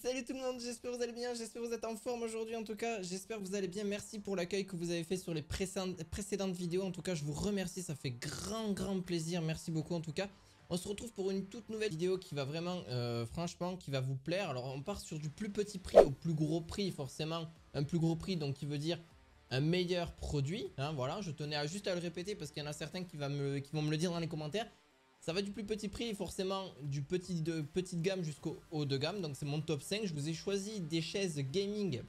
Salut tout le monde, j'espère que vous allez bien, j'espère que vous êtes en forme aujourd'hui en tout cas, j'espère que vous allez bien, merci pour l'accueil que vous avez fait sur les précédentes vidéos, en tout cas je vous remercie, ça fait grand plaisir, merci beaucoup en tout cas. On se retrouve pour une toute nouvelle vidéo qui va vraiment, franchement, qui va vous plaire. Alors on part sur du plus petit prix au plus gros prix, forcément un plus gros prix, donc qui veut dire un meilleur produit, hein, voilà, je tenais juste à le répéter parce qu'il y en a certains qui vont me le dire dans les commentaires. Ça va du plus petit prix, forcément du petite gamme jusqu'au haut de gamme. Donc c'est mon top 5. Je vous ai choisi des chaises gaming.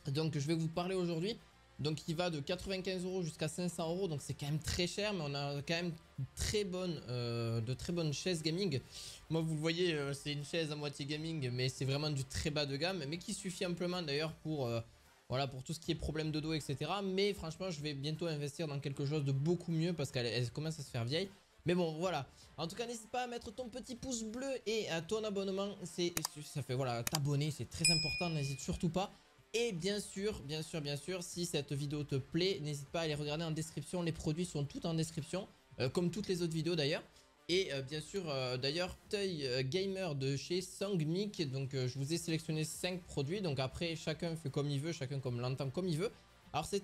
Donc je vais vous parler aujourd'hui. Donc il va de 95 € jusqu'à 500 €. Donc c'est quand même très cher. Mais on a quand même de très bonnes chaises gaming. Moi vous le voyez, c'est une chaise à moitié gaming. Mais c'est vraiment du très bas de gamme. Mais qui suffit amplement d'ailleurs pour... voilà, pour tout ce qui est problème de dos, etc. Mais franchement, je vais bientôt investir dans quelque chose de beaucoup mieux parce qu'elle commence à se faire vieille. Mais bon, voilà. En tout cas, n'hésite pas à mettre ton petit pouce bleu et à ton abonnement. Ça fait, voilà, t'abonner, c'est très important. N'hésite surtout pas. Et bien sûr, si cette vidéo te plaît, n'hésite pas à aller regarder en description. Les produits sont tous en description, comme toutes les autres vidéos d'ailleurs. Et bien sûr, d'ailleurs, Toy Gamer de chez Sangmic. Donc, je vous ai sélectionné 5 produits. Donc, après, chacun fait comme il veut, chacun comme l'entend comme il veut. Alors, c'est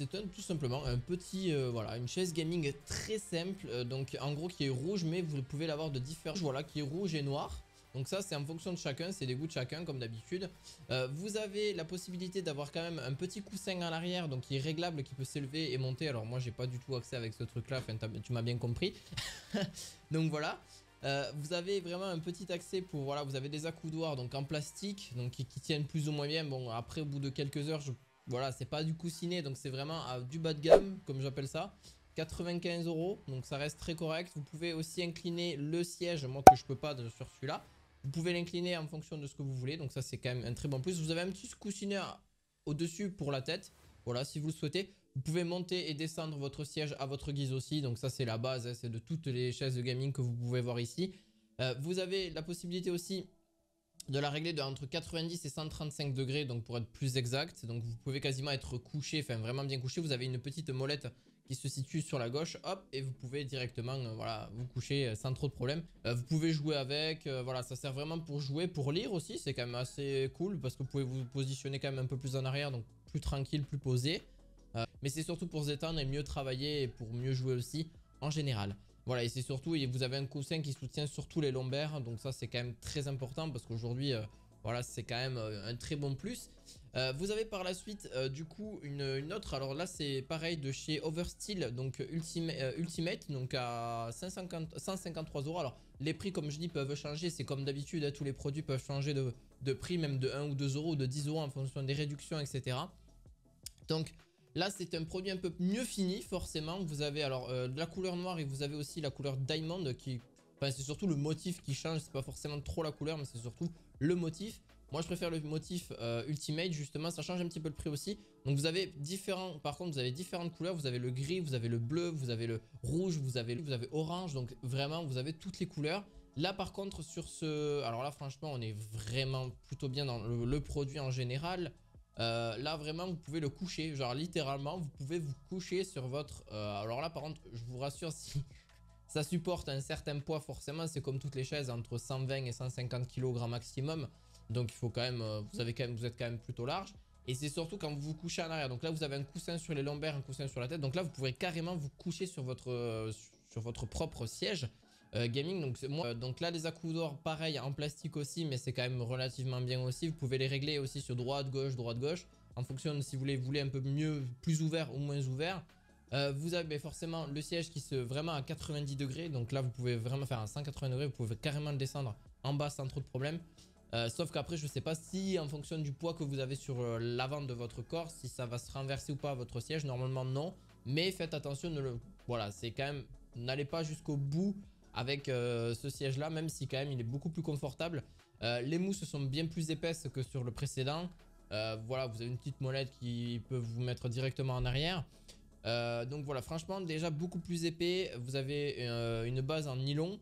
tout simplement un petit, voilà, une chaise gaming très simple. Donc, en gros, qui est rouge, mais vous pouvez l'avoir de différents. Voilà, qui est rouge et noir. Donc ça c'est en fonction de chacun, c'est des goûts de chacun comme d'habitude. Vous avez la possibilité d'avoir quand même un petit coussin à l'arrière, donc qui est réglable, qui peut s'élever et monter. Alors moi j'ai pas du tout accès avec ce truc là, enfin tu m'as bien compris. Donc voilà. Vous avez vraiment un petit accès pour, voilà, vous avez des accoudoirs donc en plastique, donc qui tiennent plus ou moins bien. Bon après au bout de quelques heures, voilà, c'est pas du coussinet, donc c'est vraiment du bas de gamme comme j'appelle ça. 95 €, donc ça reste très correct. Vous pouvez aussi incliner le siège, moi que je peux pas sur celui-là. Vous pouvez l'incliner en fonction de ce que vous voulez. Donc ça c'est quand même un très bon plus. Vous avez un petit coussinet au-dessus pour la tête. Voilà, si vous le souhaitez. Vous pouvez monter et descendre votre siège à votre guise aussi. Donc ça c'est la base, hein, c'est de toutes les chaises de gaming que vous pouvez voir ici. Vous avez la possibilité aussi de la régler de entre 90 et 135 degrés, donc pour être plus exact. Donc vous pouvez quasiment être couché, enfin vraiment bien couché. Vous avez une petite molette qui se situe sur la gauche, hop, et vous pouvez directement voilà, vous coucher sans trop de problème. Vous pouvez jouer avec, voilà, ça sert vraiment pour jouer, pour lire aussi, c'est quand même assez cool parce que vous pouvez vous positionner quand même un peu plus en arrière, donc plus tranquille, plus posé. Mais c'est surtout pour se détendre et mieux travailler et pour mieux jouer aussi en général. Voilà, et c'est surtout, vous avez un coussin qui soutient surtout les lombaires, donc ça c'est quand même très important parce qu'aujourd'hui, voilà, c'est quand même un très bon plus. Vous avez par la suite du coup une autre, alors là c'est pareil de chez Oversteel, donc Ultimate, donc à 153 €. Alors les prix comme je dis peuvent changer, c'est comme d'habitude, hein, tous les produits peuvent changer de prix, même de 1 ou 2 € ou de 10 € en fonction des réductions, etc. Donc là c'est un produit un peu mieux fini forcément. Vous avez alors de la couleur noire et vous avez aussi la couleur Diamond qui... Enfin c'est surtout le motif qui change, c'est pas forcément trop la couleur mais c'est surtout le motif. Moi je préfère le motif Ultimate justement, ça change un petit peu le prix aussi. Donc vous avez différents, par contre vous avez différentes couleurs, vous avez le gris, vous avez le bleu, vous avez le rouge, vous avez orange, donc vraiment vous avez toutes les couleurs. Là par contre sur ce... Alors là franchement on est vraiment plutôt bien dans le produit en général. Là vraiment vous pouvez le coucher, genre littéralement vous pouvez vous coucher sur votre... alors là par contre je vous rassure, si ça supporte un certain poids forcément, c'est comme toutes les chaises entre 120 et 150 kg grand maximum. Donc il faut quand même, vous êtes quand même plutôt large. Et c'est surtout quand vous vous couchez en arrière. Donc là vous avez un coussin sur les lombaires, un coussin sur la tête. Donc là vous pourrez carrément vous coucher sur votre propre siège gaming. Donc là les accoudoirs pareil en plastique aussi, mais c'est quand même relativement bien aussi. Vous pouvez les régler aussi sur droite gauche en fonction de si vous voulez un peu mieux, plus ouvert ou moins ouvert. Vous avez forcément le siège qui se vraiment à 90 degrés. Donc là vous pouvez vraiment faire un 180 degrés, vous pouvez carrément le descendre en bas sans trop de problème. Sauf qu'après je sais pas si en fonction du poids que vous avez sur l'avant de votre corps, si ça va se renverser ou pas votre siège. Normalement non, mais faites attention, voilà, c'est quand même, n'allez pas jusqu'au bout avec ce siège là, même si quand même il est beaucoup plus confortable. Les mousses sont bien plus épaisses que sur le précédent. Voilà, vous avez une petite molette qui peut vous mettre directement en arrière. Donc voilà, franchement déjà beaucoup plus épais. Vous avez une base en nylon.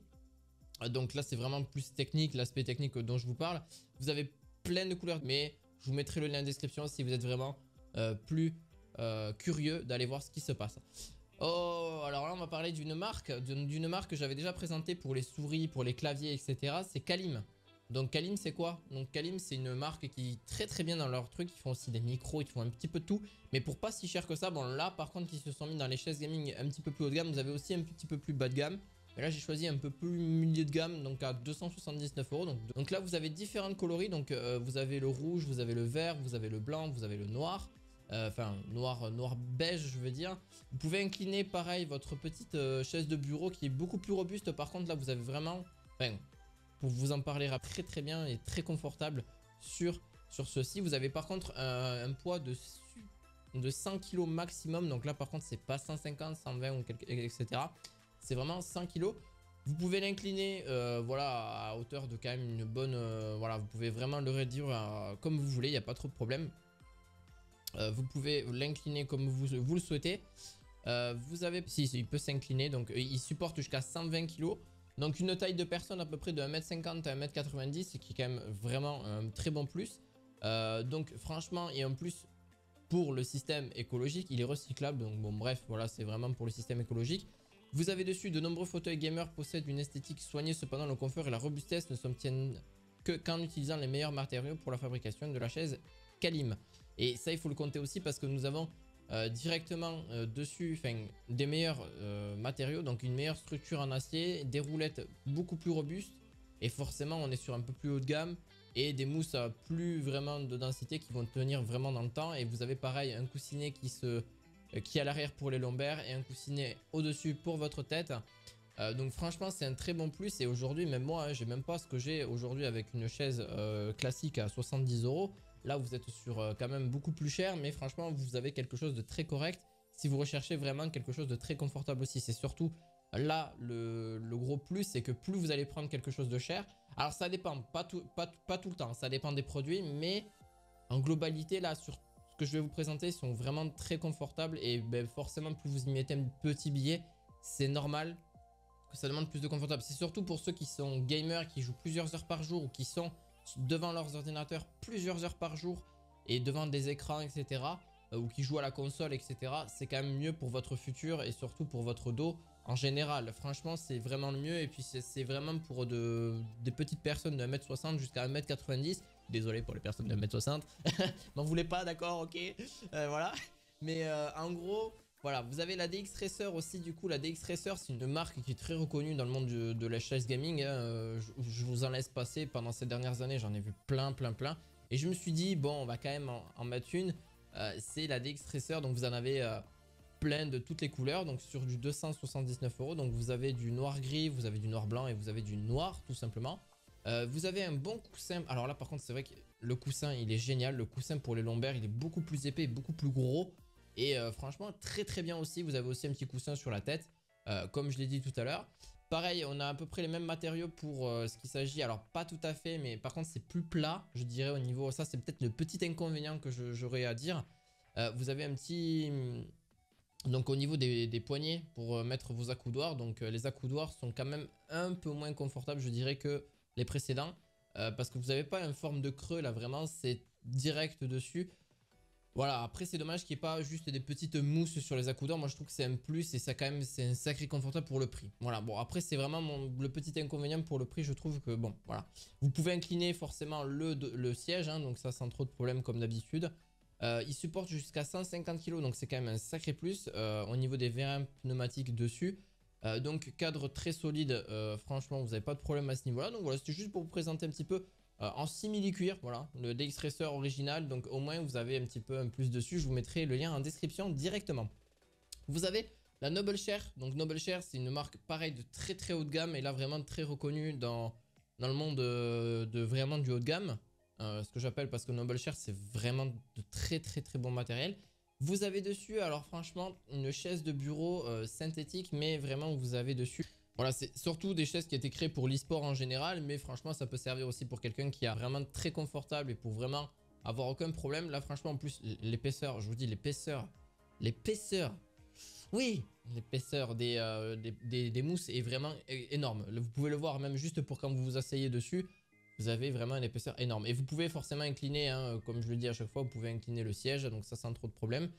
Donc là c'est vraiment plus technique, l'aspect technique dont je vous parle. Vous avez plein de couleurs, mais je vous mettrai le lien en description si vous êtes vraiment plus curieux d'aller voir ce qui se passe. Oh, alors là on va parler d'une marque que j'avais déjà présentée pour les souris, pour les claviers, etc. C'est Calim. Donc Kalim c'est quoi? Donc Kalim c'est une marque qui est très très bien dans leur truc, ils font aussi des micros, ils font un petit peu de tout, mais pour pas si cher que ça. Bon là par contre ils se sont mis dans les chaises gaming un petit peu plus haut de gamme, vous avez aussi un petit peu plus bas de gamme. Mais là j'ai choisi un peu plus milieu de gamme, donc à 279 euros. Donc là vous avez différents coloris, donc vous avez le rouge, vous avez le vert, vous avez le blanc, vous avez le noir. Enfin noir beige je veux dire. Vous pouvez incliner pareil votre petite chaise de bureau qui est beaucoup plus robuste. Par contre là vous avez vraiment... Enfin, pour vous en parler très très bien et très confortable sur ceci. Vous avez par contre un poids de 100 kg maximum. Donc là par contre c'est pas 150, 120 ou etc. C'est vraiment 100 kg. Vous pouvez l'incliner voilà, à hauteur de quand même une bonne... voilà, vous pouvez vraiment le réduire comme vous voulez, il n'y a pas trop de problème. Vous pouvez l'incliner comme vous le souhaitez. Vous avez... Si, il peut s'incliner, donc il supporte jusqu'à 120 kg. Donc une taille de personne à peu près de 1m50 à 1m90, qui est quand même vraiment un très bon plus. Donc franchement, et en plus pour le système écologique, il est recyclable. Donc bon bref, voilà, c'est vraiment pour le système écologique. Vous avez dessus de nombreux fauteuils gamers possèdent une esthétique soignée, cependant le confort et la robustesse ne s'obtiennent qu'en utilisant les meilleurs matériaux pour la fabrication de la chaise Kalim. Et ça il faut le compter aussi parce que nous avons directement dessus des meilleurs matériaux, donc une meilleure structure en acier, des roulettes beaucoup plus robustes et forcément on est sur un peu plus haut de gamme et des mousses à plus vraiment de densité qui vont tenir vraiment dans le temps. Et vous avez pareil un coussinet qui est à l'arrière pour les lombaires et un coussinet au dessus pour votre tête. Donc franchement c'est un très bon plus. Et aujourd'hui même moi hein, j'ai même pas ce que j'ai aujourd'hui avec une chaise classique à 70 euros. Là vous êtes sur quand même beaucoup plus cher, mais franchement vous avez quelque chose de très correct si vous recherchez vraiment quelque chose de très confortable aussi. C'est surtout là le gros plus, c'est que plus vous allez prendre quelque chose de cher. Alors ça dépend, pas tout le temps, ça dépend des produits, mais en globalité là sur ce que je vais vous présenter, ils sont vraiment très confortables. Et ben, forcément plus vous y mettez un petit billet, c'est normal que ça demande plus de confortable. C'est surtout pour ceux qui sont gamers, qui jouent plusieurs heures par jour ou qui sont devant leurs ordinateurs plusieurs heures par jour et devant des écrans etc. Ou qui jouent à la console etc. C'est quand même mieux pour votre futur et surtout pour votre dos en général. Franchement c'est vraiment le mieux. Et puis c'est vraiment pour des petites personnes de 1m60 jusqu'à 1m90. Désolé pour les personnes de 1m60. M'en voulez pas, d'accord, ok. Voilà. Mais en gros... Voilà, vous avez la DX Racer aussi. Du coup la DX Racer c'est une marque qui est très reconnue dans le monde de la chaise gaming hein. Je vous en laisse passer. Pendant ces dernières années j'en ai vu plein. Et je me suis dit bon on va quand même en mettre une. C'est la DX Racer, donc vous en avez plein de toutes les couleurs. Donc sur du 279 euros. Donc vous avez du noir gris, vous avez du noir blanc et vous avez du noir tout simplement. Vous avez un bon coussin. Alors là par contre c'est vrai que le coussin il est génial. Le coussin pour les lombaires il est beaucoup plus épais, beaucoup plus gros. Et franchement très bien aussi. Vous avez aussi un petit coussin sur la tête comme je l'ai dit tout à l'heure. Pareil on a à peu près les mêmes matériaux pour ce qu'il s'agit. Alors pas tout à fait, mais par contre c'est plus plat je dirais au niveau. Ça c'est peut-être le petit inconvénient que j'aurais à dire. Vous avez un petit... Donc au niveau des poignets pour mettre vos accoudoirs. Donc les accoudoirs sont quand même un peu moins confortables je dirais que les précédents. Parce que vous n'avez pas une forme de creux là, vraiment c'est direct dessus. Voilà, après c'est dommage qu'il n'y ait pas juste des petites mousses sur les accoudoirs. Moi je trouve que c'est un plus et ça quand même c'est un sacré confortable pour le prix. Voilà, bon après c'est vraiment le petit inconvénient pour le prix. Je trouve que bon voilà. Vous pouvez incliner forcément le siège hein, donc ça sans trop de problème comme d'habitude. Il supporte jusqu'à 150 kg donc c'est quand même un sacré plus au niveau des vérins pneumatiques dessus. Donc cadre très solide, franchement vous n'avez pas de problème à ce niveau là. Donc voilà, c'était juste pour vous présenter un petit peu en simili-cuir, voilà, le DX Racer original. Donc au moins vous avez un petit peu un plus dessus. Je vous mettrai le lien en description directement. Vous avez la Noble Chair. Donc Noble Chair c'est une marque pareil de très haut de gamme. Et là vraiment très reconnue dans le monde de vraiment du haut de gamme. Ce que j'appelle, parce que Noble Chair c'est vraiment de très bon matériel. Vous avez dessus alors franchement une chaise de bureau synthétique. Mais vraiment vous avez dessus... Voilà, c'est surtout des chaises qui étaient créées pour l'e-sport en général, mais franchement ça peut servir aussi pour quelqu'un qui est vraiment très confortable et pour vraiment avoir aucun problème. Là franchement en plus l'épaisseur, je vous dis l'épaisseur, oui, l'épaisseur des mousses est vraiment énorme. Vous pouvez le voir même juste pour quand vous vous asseyez dessus, vous avez vraiment une épaisseur énorme. Et vous pouvez forcément incliner, hein, comme je le dis à chaque fois, vous pouvez incliner le siège, donc ça sans trop de problème.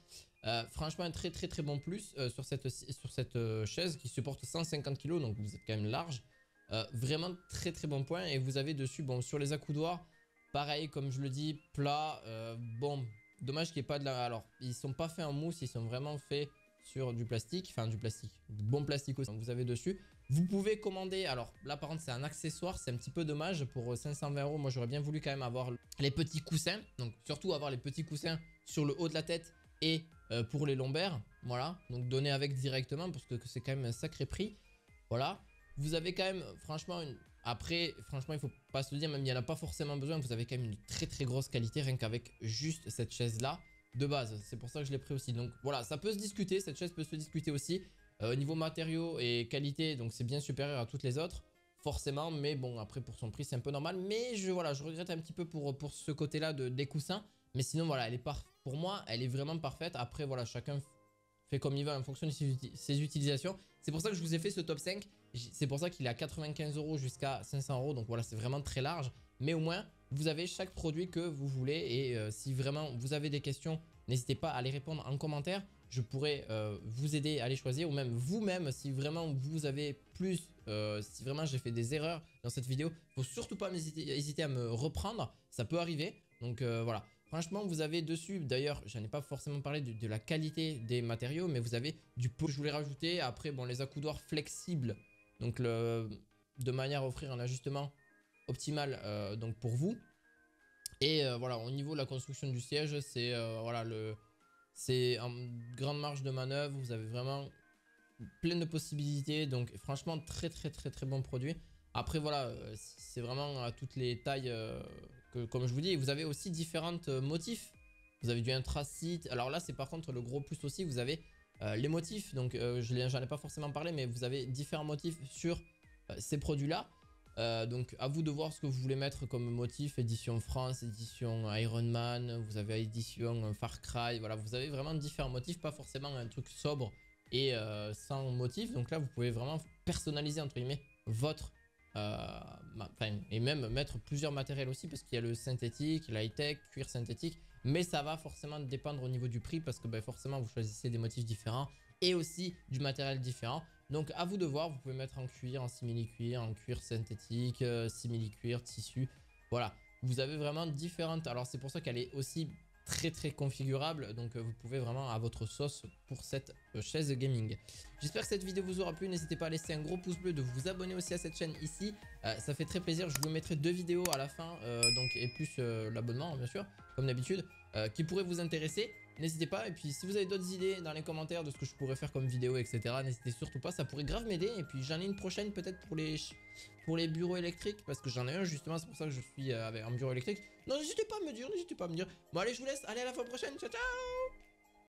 Franchement un très bon plus sur cette chaise qui supporte 150 kg, donc vous êtes quand même large. Vraiment très très bon point. Et vous avez dessus, bon, sur les accoudoirs, pareil, comme je le dis, plat. Bon, dommage qu'il n'y ait pas de la... Alors, ils sont pas faits en mousse, ils sont vraiment faits sur du plastique. Enfin, du plastique. Bon plastique aussi. Donc, vous avez dessus. Vous pouvez commander... Alors, là, par contre, c'est un accessoire. C'est un petit peu dommage. Pour 520 €, moi, j'aurais bien voulu quand même avoir les petits coussins. Donc, surtout avoir les petits coussins sur le haut de la tête et pour les lombaires. Voilà. Donc, donner avec directement parce que c'est quand même un sacré prix. Voilà. Vous avez quand même, franchement, après, franchement, il faut pas se le dire, même il n'y en a pas forcément besoin. Vous avez quand même une très très grosse qualité, rien qu'avec juste cette chaise-là, de base. C'est pour ça que je l'ai pris aussi. Donc voilà, ça peut se discuter, cette chaise peut se discuter aussi. Au niveau matériaux et qualité, donc c'est bien supérieur à toutes les autres, forcément. Mais bon, après, pour son prix, c'est un peu normal. Mais voilà, je regrette un petit peu pour ce côté-là des coussins. Mais sinon, voilà, pour moi, elle est vraiment parfaite. Après, voilà, chacun fait comme il veut en fonction de ses utilisations. C'est pour ça que je vous ai fait ce top 5. C'est pour ça qu'il est à 95 € jusqu'à 500 €. Donc voilà, c'est vraiment très large. Mais au moins, vous avez chaque produit que vous voulez. Et si vraiment vous avez des questions, n'hésitez pas à les répondre en commentaire. Je pourrais vous aider à les choisir. Ou même vous-même, si vraiment vous avez plus... si vraiment j'ai fait des erreurs dans cette vidéo, il ne faut surtout pas hésiter à me reprendre. Ça peut arriver. Donc voilà. Franchement, vous avez dessus, d'ailleurs, j'en ai pas forcément parlé de la qualité des matériaux, mais vous avez du pot. Je voulais rajouter, après, bon, les accoudoirs flexibles, donc de manière à offrir un ajustement optimal donc pour vous. Et voilà, au niveau de la construction du siège, c'est voilà, c'est en grande marge de manœuvre. Vous avez vraiment plein de possibilités, donc franchement, très très très très bon produit. Après, voilà, c'est vraiment à toutes les tailles. Comme je vous dis, vous avez aussi différentes motifs. Vous avez du intracite. Alors là, c'est par contre le gros plus aussi. Vous avez les motifs. Donc, j'en ai pas forcément parlé, mais vous avez différents motifs sur ces produits-là. Donc, à vous de voir ce que vous voulez mettre comme motif. Édition France, édition Iron Man. Vous avez édition Far Cry. Voilà, vous avez vraiment différents motifs. Pas forcément un truc sobre et sans motif. Donc là, vous pouvez vraiment personnaliser, entre guillemets, votre... et même mettre plusieurs matériels aussi parce qu'il y a le synthétique, l'high-tech, cuir synthétique, mais ça va forcément dépendre au niveau du prix parce que forcément vous choisissez des motifs différents et aussi du matériel différent. Donc à vous de voir, vous pouvez mettre en cuir, en simili-cuir, en cuir synthétique, simili-cuir, tissu, voilà. Vous avez vraiment différentes, alors c'est pour ça qu'elle est aussi très très configurable, donc vous pouvez vraiment à votre sauce pour cette chaise gaming. J'espère que cette vidéo vous aura plu, n'hésitez pas à laisser un gros pouce bleu, de vous abonner aussi à cette chaîne ici, ça fait très plaisir. Je vous mettrai 2 vidéos à la fin donc, et plus l'abonnement bien sûr comme d'habitude qui pourraient vous intéresser. N'hésitez pas, et puis si vous avez d'autres idées dans les commentaires de ce que je pourrais faire comme vidéo etc, n'hésitez surtout pas, ça pourrait grave m'aider. Et puis j'en ai une prochaine peut-être pour les bureaux électriques, parce que j'en ai un justement, c'est pour ça que je suis avec un bureau électrique. Non, n'hésitez pas à me dire, n'hésitez pas à me dire. Bon allez, je vous laisse, allez à la fois prochaine, ciao ciao.